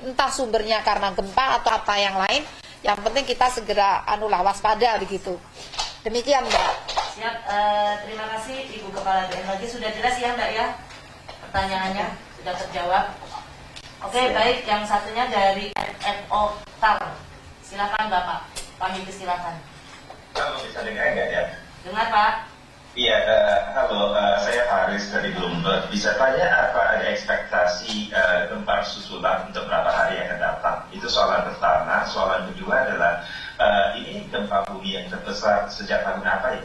entah sumbernya karena gempa atau apa yang lain. Yang penting kita segera waspada begitu. Demikian Mbak. Siap, terima kasih Ibu Kepala BMKG, sudah jelas ya Mbak ya pertanyaannya, sudah terjawab. Oke, baik, yang satunya dari FO TAR. Silakan Bapak, kami persilakan. Halo, bisa dengar nggak ya? Dengar Pak. Iya, halo, saya Haris dari Bloomberg. Bisa tanya apa ada ekspektasi gempa susulan untuk beberapa hari yang akan datang? Itu soalan pertama. Soalan kedua adalah, ini gempa bumi yang terbesar sejak tahun apa ya?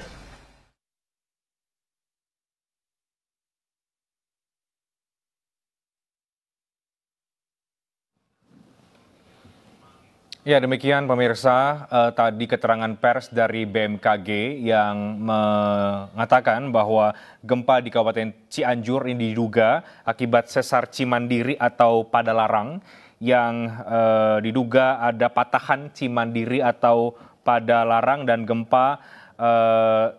Ya, demikian pemirsa, tadi keterangan pers dari BMKG yang mengatakan bahwa gempa di Kabupaten Cianjur ini diduga akibat sesar Cimandiri atau Padalarang yang diduga ada patahan Cimandiri atau Padalarang, dan gempa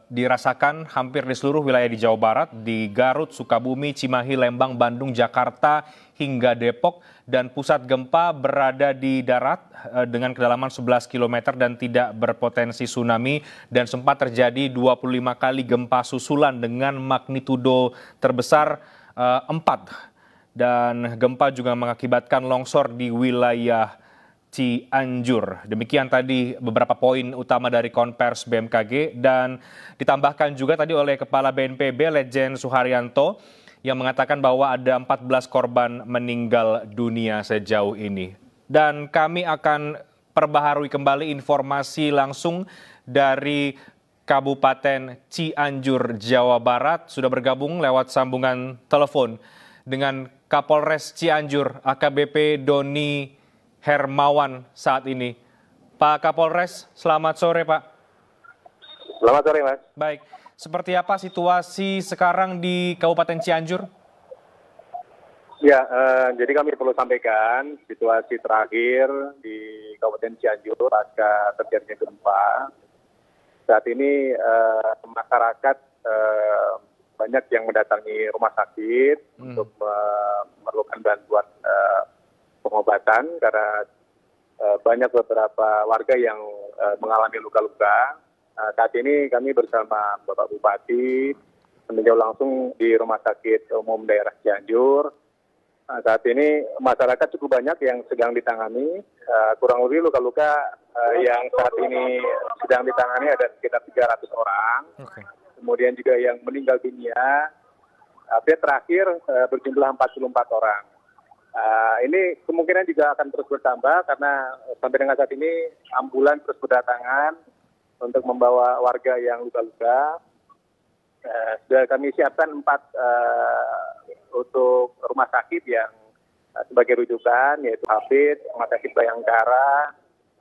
dirasakan hampir di seluruh wilayah di Jawa Barat, di Garut, Sukabumi, Cimahi, Lembang, Bandung, Jakarta, hingga Depok, dan pusat gempa berada di darat dengan kedalaman 11 km dan tidak berpotensi tsunami, dan sempat terjadi 25 kali gempa susulan dengan magnitudo terbesar 4. Dan gempa juga mengakibatkan longsor di wilayah Cianjur. Demikian tadi beberapa poin utama dari konvers BMKG, dan ditambahkan juga tadi oleh Kepala BNPB Lejen Suharyanto yang mengatakan bahwa ada 14 korban meninggal dunia sejauh ini. Dan kami akan perbaharui kembali informasi langsung dari Kabupaten Cianjur, Jawa Barat. Sudah bergabung lewat sambungan telepon dengan Kapolres Cianjur, AKBP Doni Hermawan saat ini. Pak Kapolres, selamat sore Pak. Selamat sore Mas. Baik, seperti apa situasi sekarang di Kabupaten Cianjur? Ya, jadi kami perlu sampaikan situasi terakhir di Kabupaten Cianjur pasca terjadinya gempa. Saat ini masyarakat banyak yang mendatangi rumah sakit untuk memerlukan bantuan pengobatan karena banyak beberapa warga yang mengalami luka-luka. Saat ini kami bersama Bapak Bupati meninjau langsung di Rumah Sakit Umum Daerah Cianjur. Saat ini masyarakat cukup banyak yang sedang ditangani, kurang lebih luka-luka yang saat ini sedang ditangani ada sekitar 300 orang. Kemudian juga yang meninggal dunia, update terakhir berjumlah 44 orang. Ini kemungkinan juga akan terus bertambah karena sampai dengan saat ini ambulan terus berdatangan untuk membawa warga yang luka-luka. Sudah kami siapkan 4 untuk rumah sakit yang sebagai rujukan, yaitu Hafid, Rumah Sakit Bayangkara,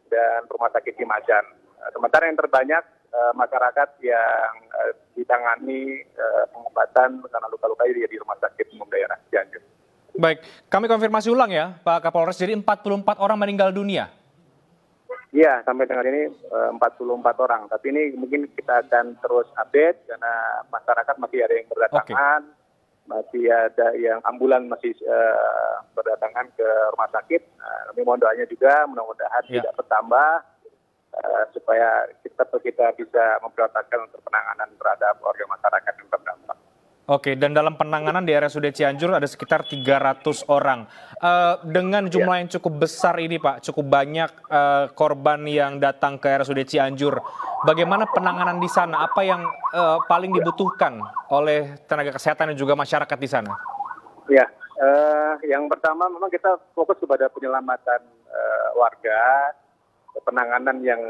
dan Rumah Sakit Cimacan. Sementara yang terbanyak masyarakat yang ditangani pengobatan karena luka-luka di Rumah Sakit Umum Daerah Cianjur. Baik, kami konfirmasi ulang ya Pak Kapolres, jadi 44 orang meninggal dunia? Iya, sampai dengan ini 44 orang. Tapi ini mungkin kita akan terus update karena masyarakat masih ada yang berdatangan, masih ada yang ambulan masih berdatangan ke rumah sakit. Kami mohon doanya juga, mudah-mudahan tidak bertambah supaya kita bisa memprioritaskan untuk penanganan terhadap warga masyarakat yang terdampak. Oke, dan dalam penanganan di RSUD Cianjur ada sekitar 300 orang. Dengan jumlah yang cukup besar ini Pak, cukup banyak korban yang datang ke RSUD Cianjur. Bagaimana penanganan di sana? Apa yang paling dibutuhkan oleh tenaga kesehatan dan juga masyarakat di sana? Ya, yang pertama memang kita fokus kepada penyelamatan warga, penanganan yang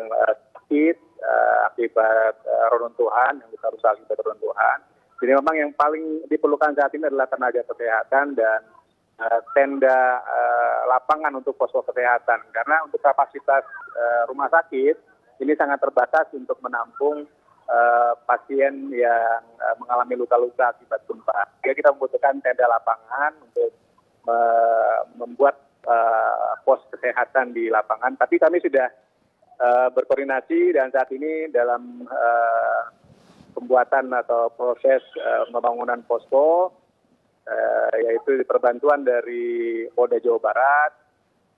sakit akibat reruntuhan, yang besar akibat reruntuhan. Jadi memang yang paling diperlukan saat ini adalah tenaga kesehatan dan tenda lapangan untuk posko kesehatan. Karena untuk kapasitas rumah sakit ini sangat terbatas untuk menampung pasien yang mengalami luka-luka akibat gempa. Jadi kita membutuhkan tenda lapangan untuk membuat pos kesehatan di lapangan. Tapi kami sudah berkoordinasi dan saat ini dalam pembuatan atau proses pembangunan posko, yaitu perbantuan dari Polda Jawa Barat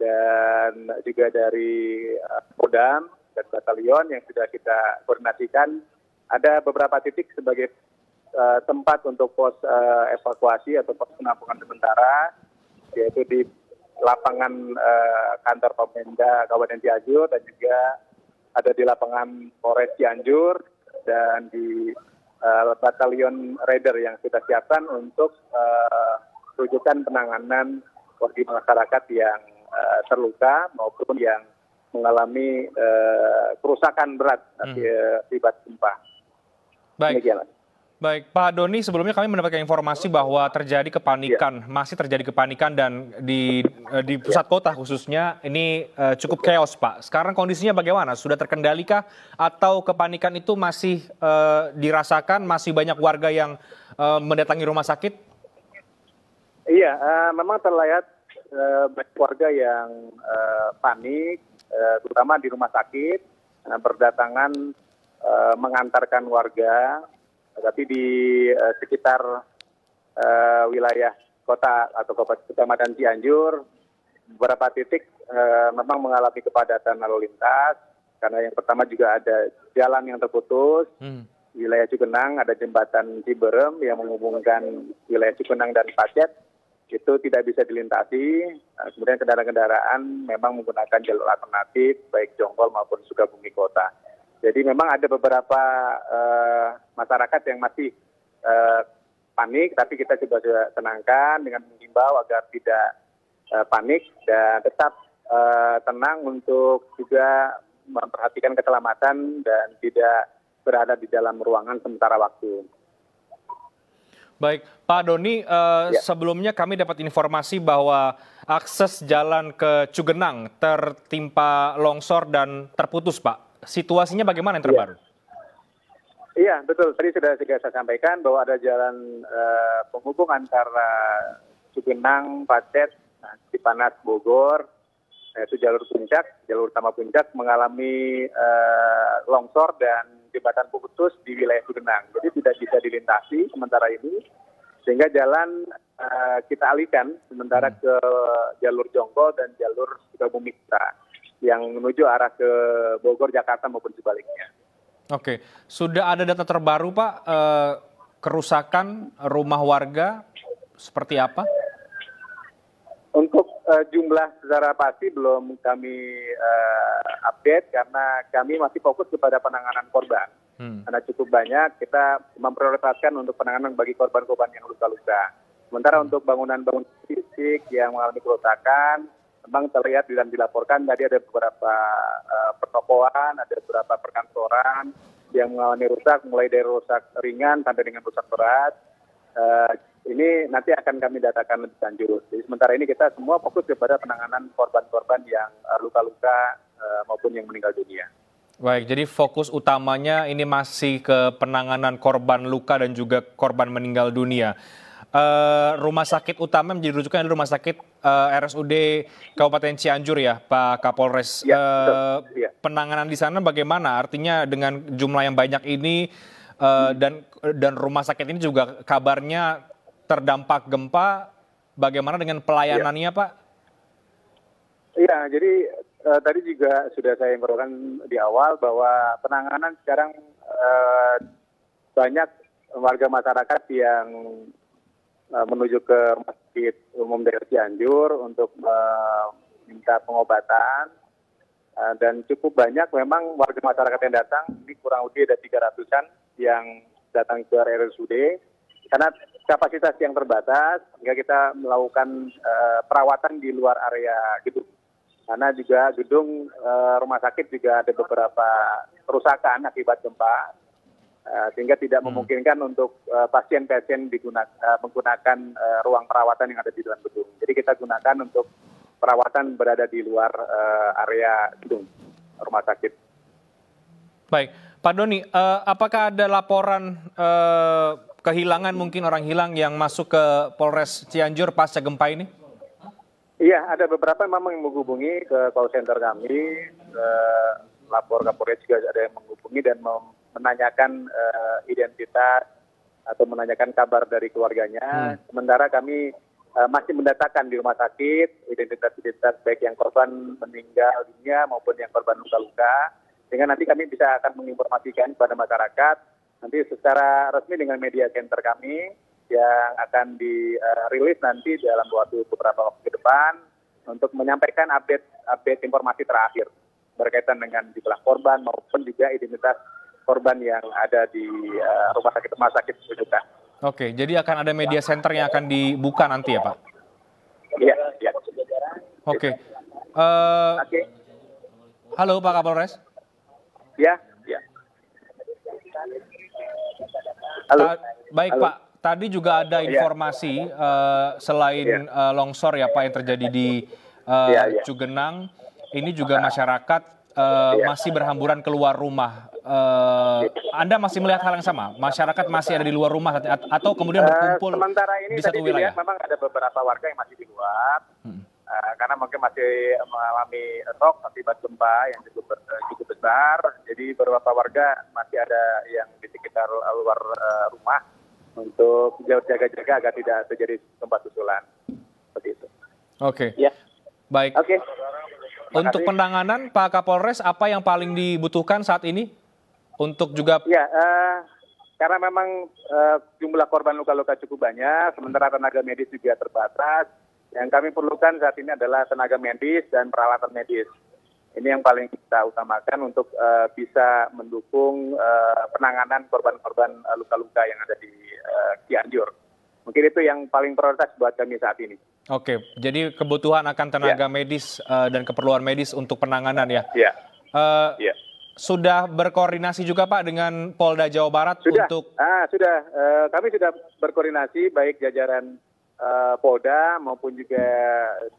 dan juga dari Kodam dan Batalion yang sudah kita koordinasikan. Ada beberapa titik sebagai tempat untuk pos evakuasi atau pos penampungan sementara, yaitu di lapangan kantor Pemda Kabupaten Cianjur dan juga ada di lapangan Polres Cianjur dan di Batalion Raider yang kita siapkan untuk rujukan penanganan bagi masyarakat yang terluka maupun yang mengalami kerusakan berat akibat gempa. Baik. Demikian. Baik, Pak Doni, sebelumnya kami mendapatkan informasi bahwa terjadi kepanikan, masih terjadi kepanikan dan di pusat kota khususnya ini cukup chaos, Pak. Sekarang kondisinya bagaimana? Sudah terkendalikah atau kepanikan itu masih dirasakan, masih banyak warga yang mendatangi rumah sakit? Iya, memang terlihat banyak warga yang panik, terutama di rumah sakit, berdatangan mengantarkan warga. Tapi di sekitar wilayah kota atau kecamatan Cianjur, beberapa titik memang mengalami kepadatan lalu lintas. Karena yang pertama juga ada jalan yang terputus, wilayah Cugenang, ada jembatan Ciberem yang menghubungkan wilayah Cugenang dan Pacet, itu tidak bisa dilintasi. Kemudian kendaraan-kendaraan memang menggunakan jalur alternatif, baik Jonggol maupun Sukabumi Kota. Jadi memang ada beberapa masyarakat yang masih panik, tapi kita coba tenangkan dengan mengimbau agar tidak panik dan tetap tenang untuk juga memperhatikan keselamatan dan tidak berada di dalam ruangan sementara waktu. Baik, Pak Doni, sebelumnya kami dapat informasi bahwa akses jalan ke Cugenang tertimpa longsor dan terputus, Pak. Situasinya bagaimana yang terbaru? Iya, betul. Tadi sudah saya sampaikan bahwa ada jalan penghubung antara Cugenang, Pacet, Cipanas, Bogor, yaitu jalur puncak, jalur utama puncak mengalami longsor dan jembatan putus di wilayah Cugenang. Jadi tidak bisa dilintasi sementara ini, sehingga jalan kita alihkan sementara ke jalur Jonggol dan jalur Sukabumi Kota yang menuju arah ke Bogor, Jakarta maupun sebaliknya. Oke, sudah ada data terbaru, Pak, kerusakan rumah warga seperti apa? Untuk jumlah secara pasti belum kami update karena kami masih fokus kepada penanganan korban. Karena cukup banyak, kita memprioritaskan untuk penanganan bagi korban-korban yang luka-luka. Sementara untuk bangunan-bangunan fisik yang mengalami kerusakan, memang terlihat dan dilaporkan tadi ada beberapa pertokoan, ada beberapa perkantoran yang mengalami rusak, mulai dari rusak ringan sampai dengan rusak berat. Ini nanti akan kami datakan lebih lanjut. Jadi sementara ini kita semua fokus kepada penanganan korban-korban yang luka-luka maupun yang meninggal dunia. Baik, jadi fokus utamanya ini masih ke penanganan korban luka dan juga korban meninggal dunia. Rumah sakit utama menjadi rujukan adalah rumah sakit RSUD Kabupaten Cianjur ya, Pak Kapolres. Ya, penanganan di sana bagaimana? Artinya dengan jumlah yang banyak ini dan rumah sakit ini juga kabarnya terdampak gempa, bagaimana dengan pelayanannya, Pak? Iya, jadi tadi juga sudah saya informasikan di awal bahwa penanganan sekarang banyak warga masyarakat yang menuju ke Rumah Sakit Umum Daerah Cianjur untuk meminta pengobatan dan cukup banyak memang warga masyarakat yang datang, ini kurang lebih ada 300-an yang datang ke RSUD karena kapasitas yang terbatas sehingga kita melakukan perawatan di luar area gedung. Karena juga gedung rumah sakit juga ada beberapa kerusakan akibat gempa. Sehingga tidak memungkinkan untuk pasien-pasien menggunakan ruang perawatan yang ada di dalam gedung. Jadi kita gunakan untuk perawatan berada di luar area gedung rumah sakit. Baik, Pak Doni, apakah ada laporan kehilangan mungkin orang hilang yang masuk ke Polres Cianjur pasca gempa ini? Iya, ada beberapa memang yang menghubungi ke call center kami, lapor Kapolres juga ada yang menghubungi dan menanyakan identitas atau menanyakan kabar dari keluarganya. Sementara kami masih mendatakan di rumah sakit identitas-identitas baik yang korban meninggal dunia maupun yang korban luka-luka, sehingga nanti kami bisa akan menginformasikan kepada masyarakat nanti secara resmi dengan media center kami yang akan dirilis nanti dalam beberapa waktu ke depan untuk menyampaikan update informasi terakhir berkaitan dengan jumlah korban maupun juga identitas korban yang ada di rumah sakit rujukan. Oke, jadi akan ada media center yang akan dibuka nanti ya Pak? Iya. Oke. Oke. Halo Pak Kapolres. Ya. Halo. Baik Halo. Pak, tadi juga ada informasi selain longsor ya Pak yang terjadi di Cugenang, ini juga masyarakat masih berhamburan keluar rumah. Anda masih melihat hal yang sama? Masyarakat masih ada di luar rumah atau kemudian berkumpul sementara ini di satu tadi wilayah? memang ada beberapa warga yang masih di luar, karena mungkin masih mengalami shock akibat gempa yang cukup besar. Jadi beberapa warga masih ada yang di sekitar luar rumah untuk jaga-jaga agar tidak terjadi gempa susulan. Seperti itu. Oke. Ya. Baik. Oke. Untuk penanganan Pak Kapolres, apa yang paling dibutuhkan saat ini? Untuk juga Ya, karena memang jumlah korban luka-luka cukup banyak, sementara tenaga medis juga terbatas. Yang kami perlukan saat ini adalah tenaga medis dan peralatan medis. Ini yang paling kita utamakan untuk bisa mendukung penanganan korban-korban luka-luka yang ada di Cianjur. Mungkin itu yang paling prioritas buat kami saat ini. Oke, jadi kebutuhan akan tenaga medis dan keperluan medis untuk penanganan ya? Iya. Sudah berkoordinasi juga Pak dengan Polda Jawa Barat untuk... Sudah. Kami sudah berkoordinasi baik jajaran Polda maupun juga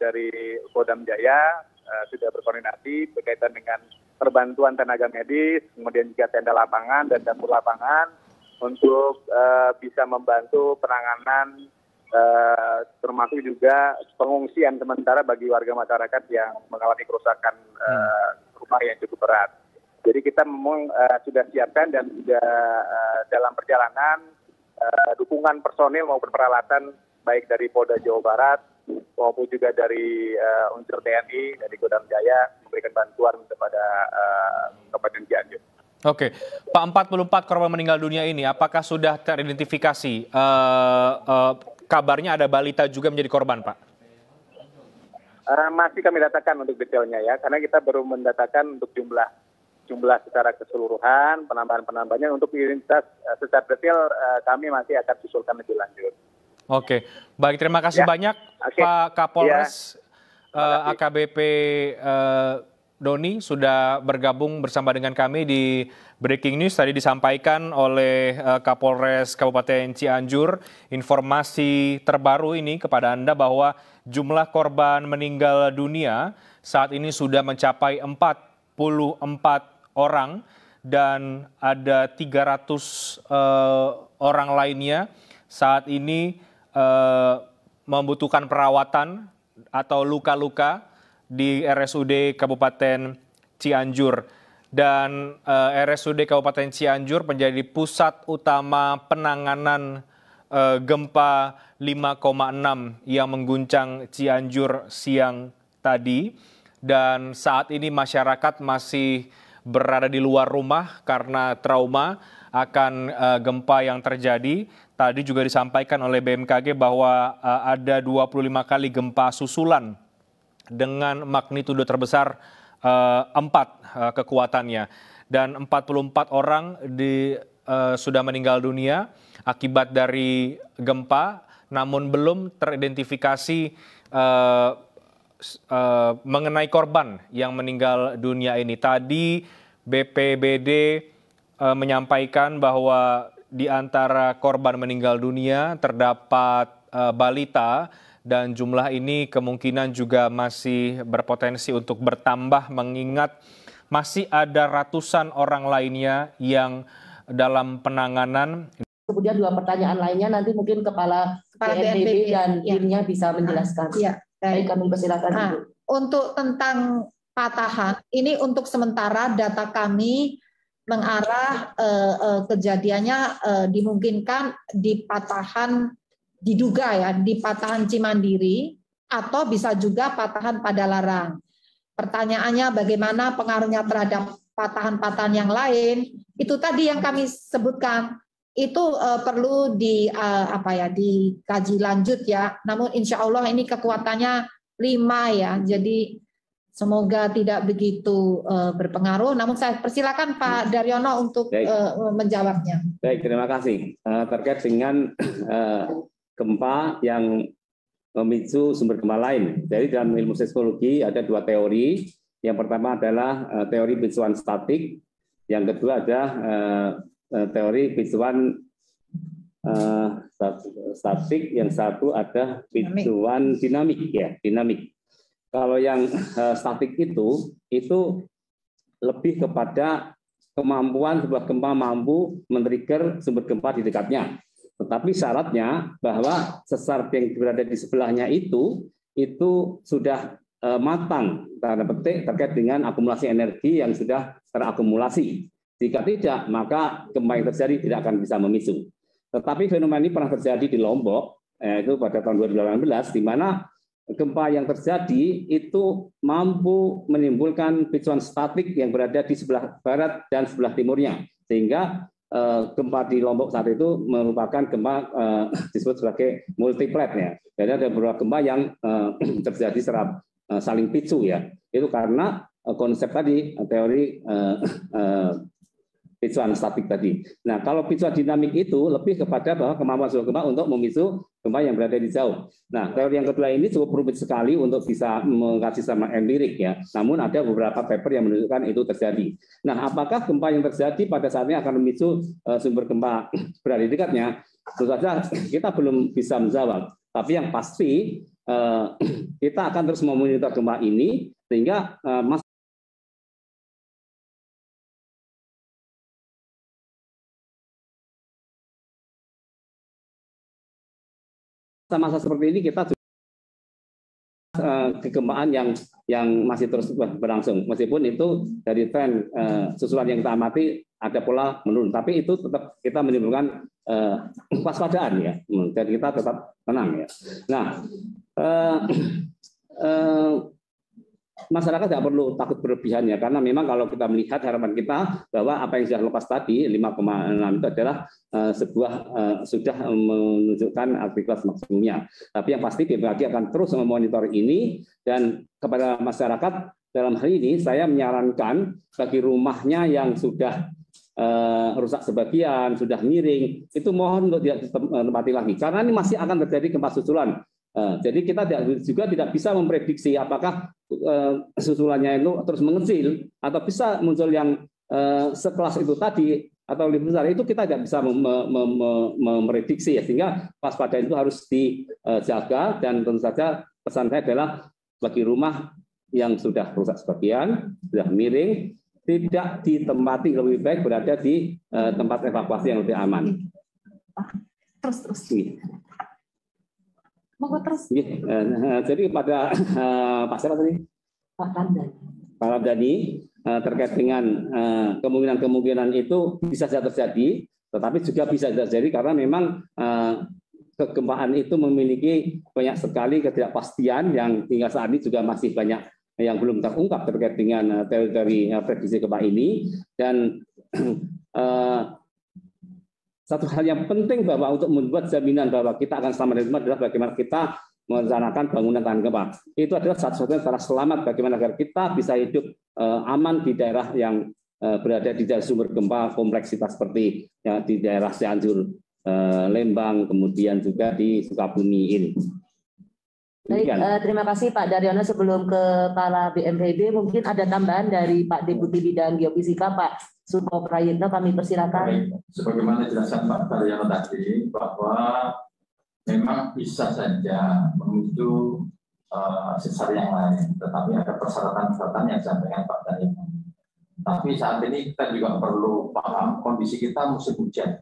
dari Kodam Jaya sudah berkoordinasi berkaitan dengan perbantuan tenaga medis, kemudian juga tenda lapangan dan dapur lapangan untuk bisa membantu penanganan termasuk juga pengungsian sementara bagi warga masyarakat yang mengalami kerusakan rumah yang cukup berat. Jadi kita memang sudah siapkan dan sudah dalam perjalanan dukungan personil maupun peralatan baik dari Polda Jawa Barat maupun juga dari unsur TNI dari Kodam Jaya memberikan bantuan kepada Kabupaten Cianjur. Oke, Pak, 44 korban meninggal dunia ini apakah sudah teridentifikasi? Kabarnya ada balita juga menjadi korban, Pak. Masih kami datakan untuk detailnya ya, karena kita baru mendatakan untuk jumlah secara keseluruhan, penambahan-penambahannya untuk identitas secara detail kami masih akan susulkan lebih lanjut. Oke, baik, terima kasih banyak Pak Kapolres AKBP Doni sudah bergabung bersama dengan kami di Breaking News. Tadi disampaikan oleh Kapolres Kabupaten Cianjur informasi terbaru ini kepada Anda bahwa jumlah korban meninggal dunia saat ini sudah mencapai 44 orang dan ada 300 orang lainnya saat ini membutuhkan perawatan atau luka-luka di RSUD Kabupaten Cianjur. Dan RSUD Kabupaten Cianjur menjadi pusat utama penanganan gempa 5,6 yang mengguncang Cianjur siang tadi. Dan saat ini masyarakat masih berada di luar rumah karena trauma akan gempa yang terjadi. Tadi juga disampaikan oleh BMKG bahwa ada 25 kali gempa susulan dengan magnitudo terbesar 4 kekuatannya. Dan 44 orang sudah meninggal dunia akibat dari gempa, namun belum teridentifikasi mengenai korban yang meninggal dunia ini. Tadi BPBD menyampaikan bahwa di antara korban meninggal dunia terdapat balita dan jumlah ini kemungkinan juga masih berpotensi untuk bertambah mengingat masih ada ratusan orang lainnya yang dalam penanganan. Kemudian 2 pertanyaan lainnya nanti mungkin Kepala BNPB dan timnya bisa menjelaskan. Baik, kami persilakan. Untuk tentang patahan, ini untuk sementara data kami mengarah kejadiannya dimungkinkan di patahan diduga ya di patahan Cimandiri atau bisa juga patahan Padalarang. Pertanyaannya bagaimana pengaruhnya terhadap patahan-patahan yang lain? Itu tadi yang kami sebutkan. Itu perlu dikaji lanjut ya. Namun insya Allah ini kekuatannya 5 ya. Jadi semoga tidak begitu berpengaruh. Namun saya persilakan Pak Daryono untuk menjawabnya. Baik, terima kasih. Terkait dengan gempa yang memicu sumber gempa lain. Jadi dalam ilmu seismologi ada 2 teori. Yang pertama adalah teori picuan statik. Yang kedua ada teori picuan statik. Yang satu ada picuan dinamik ya, dinamik. Kalau yang statik itu lebih kepada kemampuan sebuah gempa mampu men-trigger sumber gempa di dekatnya. Tetapi syaratnya bahwa sesar yang berada di sebelahnya itu sudah matang, tanda petik, terkait dengan akumulasi energi yang sudah terakumulasi. Jika tidak, maka gempa yang terjadi tidak akan bisa memicu. Tetapi fenomena ini pernah terjadi di Lombok, itu pada tahun 2018, di mana gempa yang terjadi itu mampu menimbulkan picuan statik yang berada di sebelah barat dan sebelah timurnya, sehingga gempa di Lombok saat itu merupakan gempa disebut sebagai multiplet ya. Jadi ada beberapa gempa yang terjadi secara saling picu ya. Itu karena konsep tadi teori picuan statik tadi. Nah, kalau picuan dinamik itu lebih kepada bahwa kemampuan sebuah gempa untuk memicu gempa yang berada di jauh. Nah, teori yang kedua ini cukup rumit sekali untuk bisa mengkaji sama empirik ya. Namun ada beberapa paper yang menunjukkan itu terjadi. Nah, apakah gempa yang terjadi pada saat ini akan memicu sumber gempa berada di dekatnya? Tentu saja kita belum bisa menjawab. Tapi yang pasti kita akan terus memonitor gempa ini sehingga masa seperti ini kita kegempaan yang masih terus berlangsung, meskipun itu dari tren susulan yang kita amati ada pola menurun, tapi itu tetap kita menimbulkan kewaspadaan ya, dan kita tetap tenang ya. Nah, masyarakat tidak perlu takut berlebihan ya, karena memang kalau kita melihat harapan kita bahwa apa yang sudah lepas tadi 5,6 itu adalah sudah menunjukkan aktivitas maksimumnya. Tapi yang pasti BMKG akan terus memonitor ini, dan kepada masyarakat dalam hal ini saya menyarankan bagi rumahnya yang sudah rusak sebagian, sudah miring, itu mohon untuk tidak ditempati lagi, karena ini masih akan terjadi gempa susulan. Jadi kita juga tidak bisa memprediksi apakah susulannya itu terus mengecil atau bisa muncul yang sekelas itu tadi atau lebih besar. Itu kita tidak bisa memprediksi ya, sehingga waspada itu harus dijaga. Dan tentu saja pesan saya adalah bagi rumah yang sudah rusak sebagian, sudah miring, tidak ditempati, lebih baik berada di tempat evakuasi yang lebih aman. Terus. Jadi pada Pak siapa tadi? Pak Ramdhani terkait dengan kemungkinan itu bisa saja terjadi, tetapi juga bisa terjadi karena memang kegempaan itu memiliki banyak sekali ketidakpastian yang hingga saat ini juga masih banyak yang belum terungkap terkait dengan teori prediksi gempa ini. Dan satu hal yang penting bahwa untuk membuat jaminan bahwa kita akan selamat dari gempa adalah bagaimana kita merencanakan bangunan tahan gempa. Itu adalah satu-satunya cara selamat bagaimana agar kita bisa hidup aman di daerah yang berada di daerah sumber gempa kompleksitas seperti ya, di daerah Cianjur, Lembang, kemudian juga di Sukabumi ini. Baik, terima kasih Pak Daryono. Sebelum ke Kepala BNPB, mungkin ada tambahan dari Pak Deputi Bidang Geofisika Pak Suko Prayitno, kami persilakan. Sebagaimana jelasan Pak Daryono tadi, bahwa memang bisa saja memicu sesar yang lain, tetapi ada persyaratan-persyaratan yang disampaikan Pak Daryono. Tapi saat ini kita juga perlu paham kondisi kita musim hujan.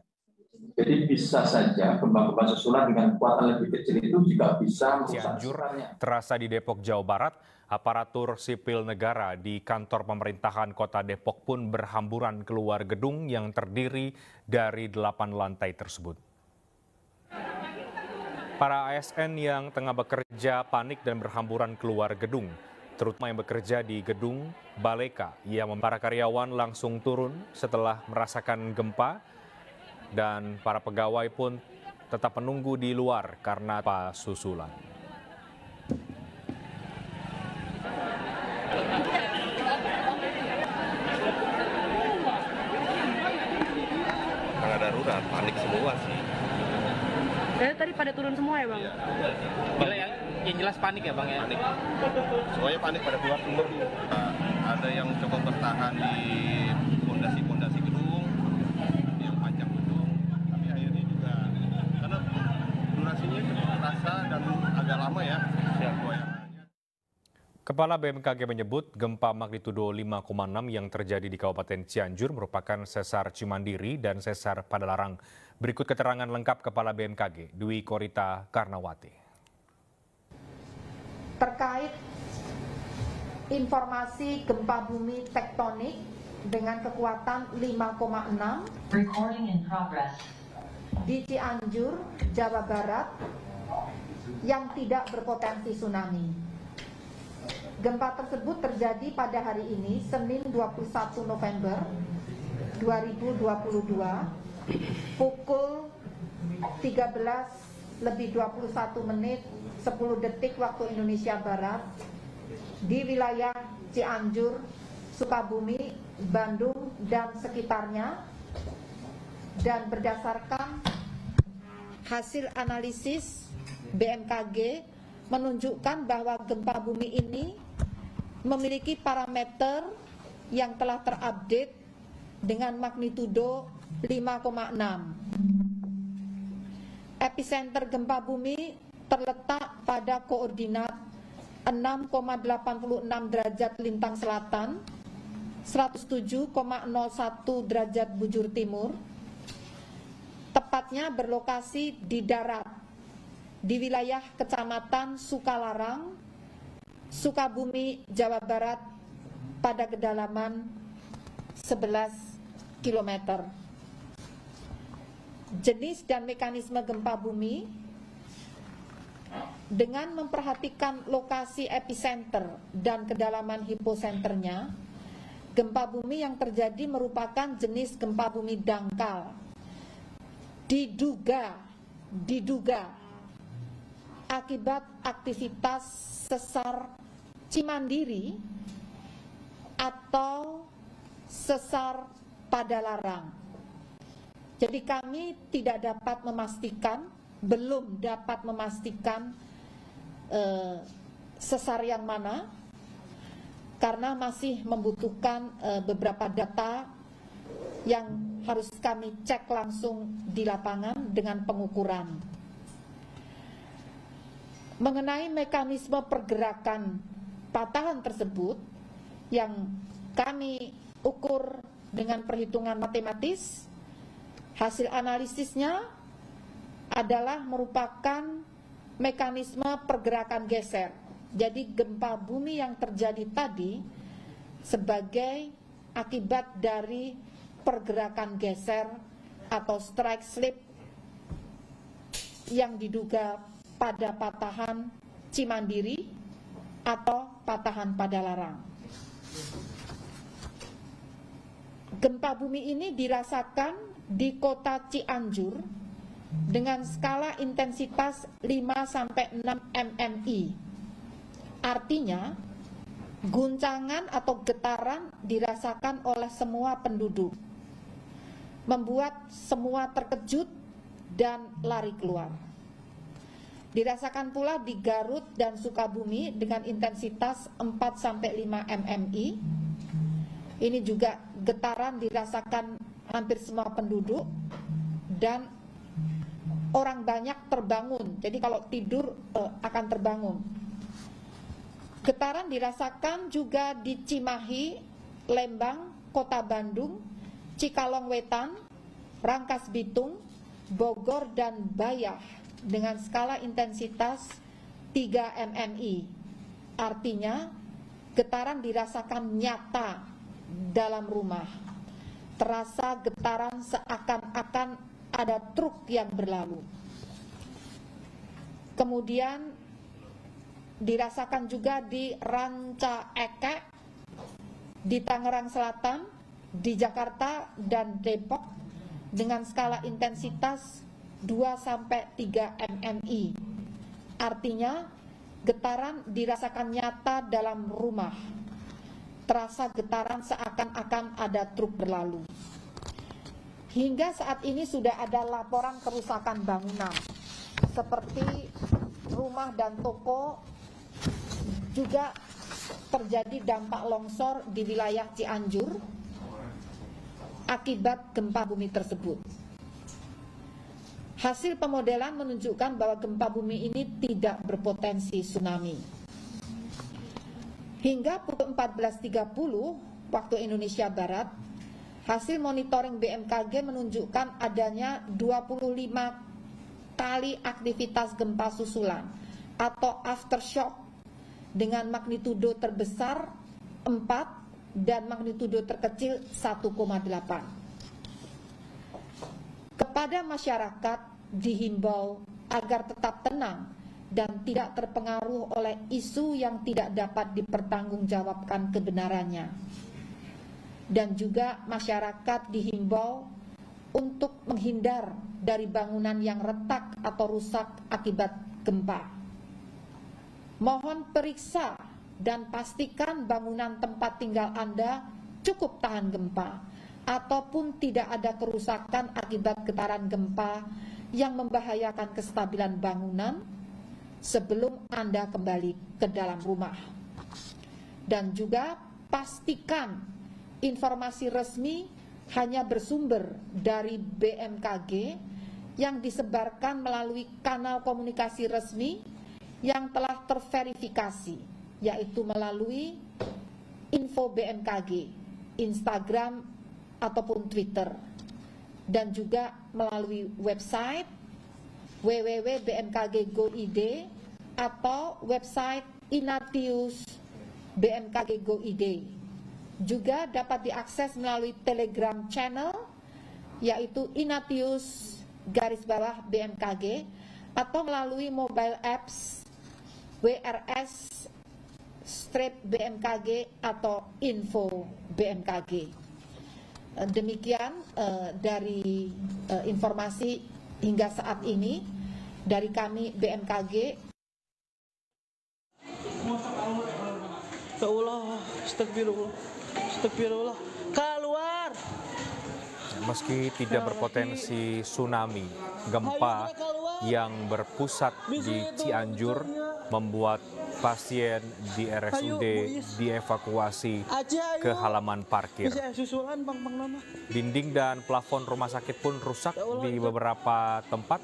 Jadi bisa saja gempa-gempa susulan dengan kekuatan lebih kecil itu juga bisa merusak. Cianjur terasa di Depok, Jawa Barat. Aparatur sipil negara di kantor pemerintahan Kota Depok pun berhamburan keluar gedung yang terdiri dari 8 lantai tersebut. Para ASN yang tengah bekerja panik dan berhamburan keluar gedung, terutama yang bekerja di gedung Baleka. Para karyawan langsung turun setelah merasakan gempa dan para pegawai pun tetap menunggu di luar karena gempa susulan. Karena darurat, panik semua sih. Tadi pada turun semua ya Bang? Iya. Yang jelas panik ya Bang ya? Panik. Semuanya panik pada keluar semua. Ada yang coba bertahan di pondasi-pondasi gedung, yang panjang gedung. Tapi akhirnya juga, karena durasinya cukup terasa dan agak lama ya. Kepala BMKG menyebut gempa magnitudo 5,6 yang terjadi di Kabupaten Cianjur merupakan sesar Cimandiri dan sesar Padalarang. Berikut keterangan lengkap Kepala BMKG, Dwi Korita Karnawati. Terkait informasi gempa bumi tektonik dengan kekuatan 5,6 di Cianjur, Jawa Barat yang tidak berpotensi tsunami. Gempa tersebut terjadi pada hari ini, Senin 21 November 2022, pukul 13:21 waktu Indonesia Barat, di wilayah Cianjur, Sukabumi, Bandung, dan sekitarnya. Dan berdasarkan hasil analisis BMKG menunjukkan bahwa gempa bumi ini memiliki parameter yang telah terupdate dengan magnitudo 5,6. Epicenter gempa bumi terletak pada koordinat 6,86 derajat lintang selatan, 107,01 derajat bujur timur, tepatnya berlokasi di darat, di wilayah Kecamatan Sukalarang, Sukabumi, Jawa Barat pada kedalaman 11 km. Jenis dan mekanisme gempa bumi dengan memperhatikan lokasi epicenter dan kedalaman hiposenternya, gempa bumi yang terjadi merupakan jenis gempa bumi dangkal. Diduga akibat aktivitas sesar Cimandiri atau sesar Padalarang. Jadi kami tidak dapat memastikan, belum dapat memastikan sesar yang mana, karena masih membutuhkan beberapa data yang harus kami cek langsung di lapangan dengan pengukuran. Mengenai mekanisme pergerakan patahan tersebut yang kami ukur dengan perhitungan matematis, hasil analisisnya adalah merupakan mekanisme pergerakan geser. Jadi gempa bumi yang terjadi tadi sebagai akibat dari pergerakan geser atau strike slip yang diduga pada patahan Cimandiri atau patahan Padalarang. Gempa bumi ini dirasakan di kota Cianjur dengan skala intensitas 5-6 mmi. Artinya, guncangan atau getaran dirasakan oleh semua penduduk, membuat semua terkejut dan lari keluar. Dirasakan pula di Garut dan Sukabumi dengan intensitas 4-5 mmi. Ini juga getaran dirasakan hampir semua penduduk dan orang banyak terbangun. Jadi kalau tidur akan terbangun. Getaran dirasakan juga di Cimahi, Lembang, Kota Bandung, Cikalong Wetan, Rangkas Bitung, Bogor, dan Bayah dengan skala intensitas 3 mmi. Artinya getaran dirasakan nyata dalam rumah. Terasa getaran seakan-akan ada truk yang berlalu. kemudian dirasakan juga di Ranca Ekek, di Tangerang Selatan, di Jakarta dan Depok dengan skala intensitas 2-3 mmi. Artinya getaran dirasakan nyata dalam rumah. Terasa getaran seakan-akan ada truk berlalu. Hingga saat ini sudah ada laporan kerusakan bangunan seperti rumah dan toko, juga terjadi dampak longsor di wilayah Cianjur akibat gempa bumi tersebut. Hasil pemodelan menunjukkan bahwa gempa bumi ini tidak berpotensi tsunami. Hingga pukul 14.30 waktu Indonesia Barat, hasil monitoring BMKG menunjukkan adanya 25 kali aktivitas gempa susulan atau aftershock dengan magnitudo terbesar 4 dan magnitudo terkecil 1,8. Kepada masyarakat dihimbau agar tetap tenang dan tidak terpengaruh oleh isu yang tidak dapat dipertanggungjawabkan kebenarannya. Dan juga masyarakat dihimbau untuk menghindar dari bangunan yang retak atau rusak akibat gempa. Mohon periksa dan pastikan bangunan tempat tinggal Anda cukup tahan gempa ataupun tidak ada kerusakan akibat getaran gempa yang membahayakan kestabilan bangunan sebelum Anda kembali ke dalam rumah. Dan juga pastikan informasi resmi hanya bersumber dari BMKG yang disebarkan melalui kanal komunikasi resmi yang telah terverifikasi, yaitu melalui info BMKG, Instagram ataupun Twitter, dan juga melalui website www.bmkg.go.id atau website Inatius BMKG Go.id. Juga dapat diakses melalui Telegram channel yaitu Inatius_BMKG atau melalui mobile apps WRS-BMKG atau Info BMKG. Demikian dari informasi hingga saat ini dari kami BMKG. Ya Allah, astagfirullah, keluar. Meski tidak berpotensi tsunami, gempa yang berpusat di Cianjur membuat pasien di RSUD dievakuasi ke halaman parkir. Dinding dan plafon rumah sakit pun rusak di beberapa tempat.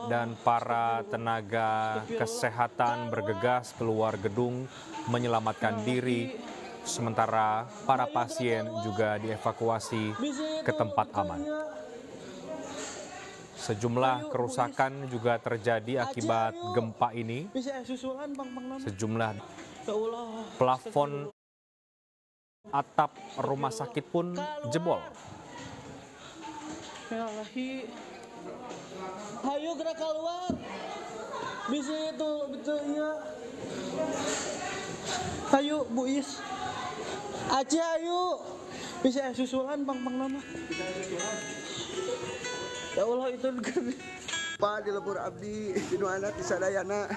Dan para tenaga kesehatan bergegas keluar gedung menyelamatkan diri, sementara para pasien juga dievakuasi ke tempat aman. Sejumlah kerusakan juga terjadi akibat gempa ini. Sejumlah plafon atap rumah sakit pun jebol. Ayo gerak keluar. Bisa itu betulnya. Ayo Bu Is. Aja ayo. Bisa susulan Bang nama. Ya Allah itu Pak di lebur abdi dinu anak di sadayana.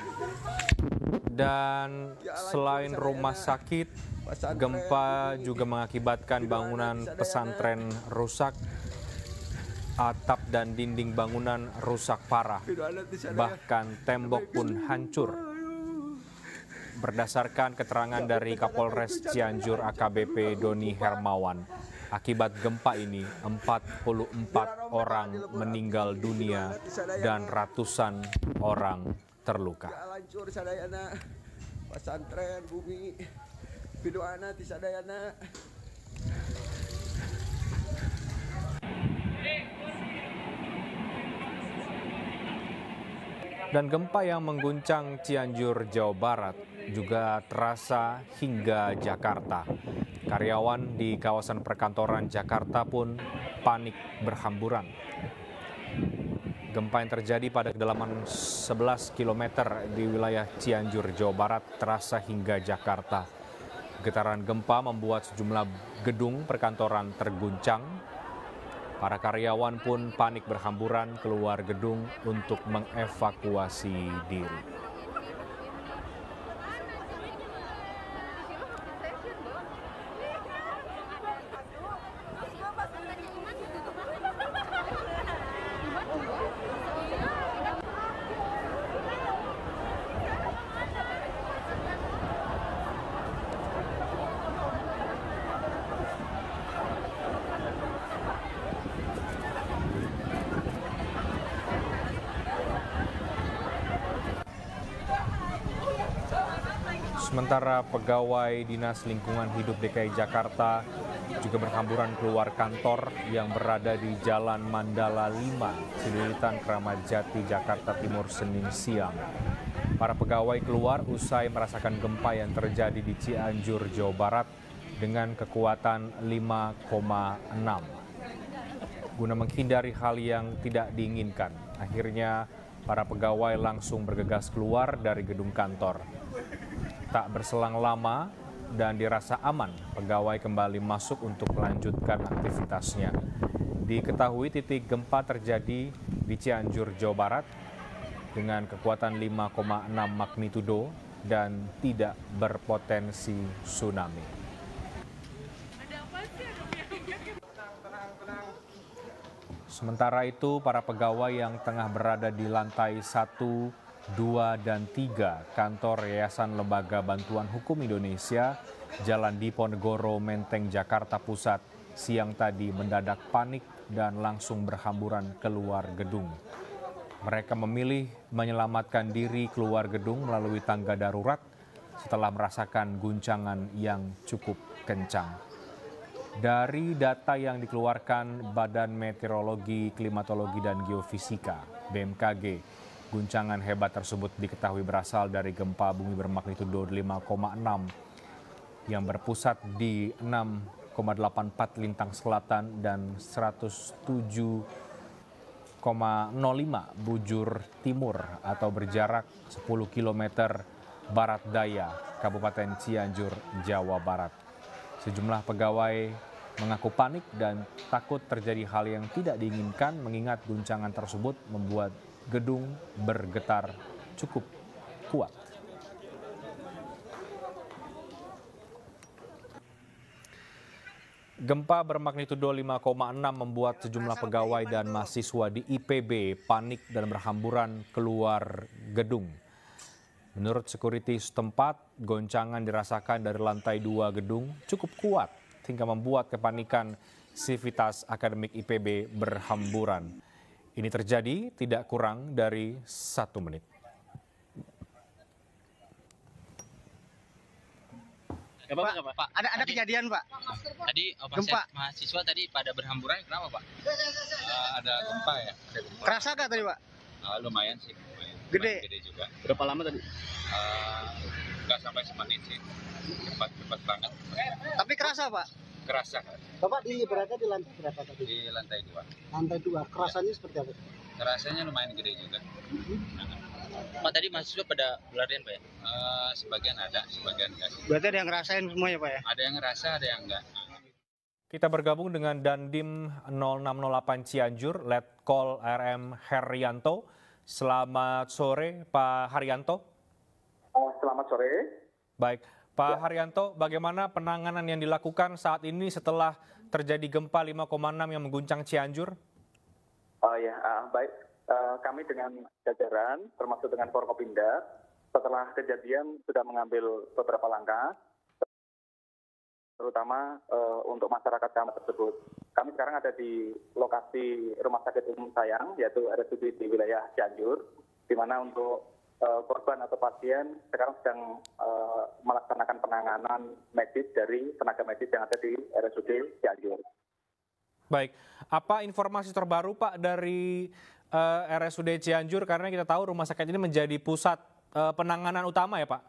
Dan selain rumah sakit, gempa juga mengakibatkan bangunan pesantren rusak. Atap dan dinding bangunan rusak parah, bahkan tembok pun hancur. Berdasarkan keterangan dari Kapolres Cianjur AKBP Doni Hermawan, akibat gempa ini 44 orang meninggal dunia dan ratusan orang terluka. Pesantren bumi pidoana di sadayana. Dan gempa yang mengguncang Cianjur, Jawa Barat juga terasa hingga Jakarta. Karyawan di kawasan perkantoran Jakarta pun panik berhamburan. Gempa yang terjadi pada kedalaman 11 km di wilayah Cianjur, Jawa Barat terasa hingga Jakarta. Getaran gempa membuat sejumlah gedung perkantoran terguncang. Para karyawan pun panik berhamburan keluar gedung untuk mengevakuasi diri. Sementara pegawai Dinas Lingkungan Hidup DKI Jakarta juga berhamburan keluar kantor yang berada di Jalan Mandala 5, Cililitan, Kramat Jati, Jakarta Timur, Senin siang. Para pegawai keluar usai merasakan gempa yang terjadi di Cianjur, Jawa Barat dengan kekuatan 5,6. Guna menghindari hal yang tidak diinginkan, akhirnya para pegawai langsung bergegas keluar dari gedung kantor. Tak berselang lama dan dirasa aman, pegawai kembali masuk untuk melanjutkan aktivitasnya. Diketahui titik gempa terjadi di Cianjur, Jawa Barat dengan kekuatan 5,6 magnitudo dan tidak berpotensi tsunami. Sementara itu, para pegawai yang tengah berada di lantai 1, 2, dan 3 kantor Yayasan Lembaga Bantuan Hukum Indonesia, Jalan Diponegoro, Menteng, Jakarta Pusat, siang tadi mendadak panik dan langsung berhamburan keluar gedung. Mereka memilih menyelamatkan diri keluar gedung melalui tangga darurat setelah merasakan guncangan yang cukup kencang. Dari data yang dikeluarkan Badan Meteorologi, Klimatologi, dan Geofisika (BMKG), guncangan hebat tersebut diketahui berasal dari gempa bumi bermagnitudo 5,6 yang berpusat di 6,84 lintang selatan dan 107,05 bujur timur atau berjarak 10 km barat daya Kabupaten Cianjur, Jawa Barat. Sejumlah pegawai mengaku panik dan takut terjadi hal yang tidak diinginkan mengingat guncangan tersebut membuat gedung bergetar cukup kuat. Gempa bermagnitudo 5,6 membuat sejumlah pegawai dan mahasiswa di IPB panik dan berhamburan keluar gedung. Menurut security setempat, goncangan dirasakan dari lantai 2 gedung cukup kuat hingga membuat kepanikan sivitas akademik IPB berhamburan. Ini terjadi tidak kurang dari 1 menit. Pak, ada kejadian, Pak. Tadi gempa. Mahasiswa tadi pada berhamburan, kenapa, Pak? Ada gempa ya? Kerasa nggak tadi, Pak? Lumayan sih. Gede. Gede juga. Berapa lama tadi? Nggak sampai semenit sih. Cepat banget. Tapi kerasa, Pak? Kerasa. Bapak berada di lantai berapa tadi? Di lantai 2. Lantai 2. Kerasanya seperti apa? Kerasanya lumayan gede juga. Pak, tadi mahasiswa pada pelarian, Pak ya? Sebagian ada, sebagian enggak. Berarti ada yang ngerasain semua ya, Pak ya? Ada yang ngerasa, ada yang enggak. Kita bergabung dengan Dandim 0608 Cianjur, Letkol RM Haryanto. Selamat sore, Pak Haryanto. Selamat sore. Baik, Pak Haryanto, bagaimana penanganan yang dilakukan saat ini setelah terjadi gempa 5,6 yang mengguncang Cianjur? Baik. Kami dengan jajaran, termasuk dengan Forkopimda, setelah kejadian sudah mengambil beberapa langkah, terutama untuk masyarakat kami tersebut. Kami sekarang ada di lokasi Rumah Sakit Umum Sayang, yaitu RSUD di wilayah Cianjur, di mana untuk korban atau pasien sekarang sedang melaksanakan penanganan medis dari tenaga medis yang ada di RSUD Cianjur. Baik, apa informasi terbaru Pak dari RSUD Cianjur, karena kita tahu rumah sakit ini menjadi pusat penanganan utama ya Pak?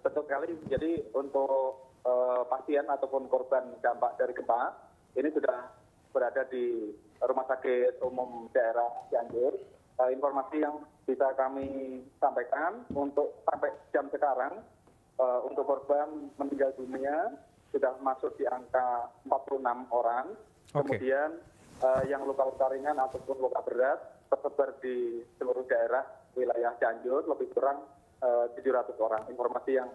Betul sekali. Jadi untuk pasien ataupun korban dampak dari gempa ini sudah berada di Rumah Sakit Umum Daerah Cianjur. Informasi yang bisa kami sampaikan untuk sampai jam sekarang, untuk korban meninggal dunia sudah masuk di angka 46 orang. Kemudian yang luka-luka ringan ataupun luka berat tersebar di seluruh daerah wilayah Cianjur, lebih kurang 700 orang. Informasi yang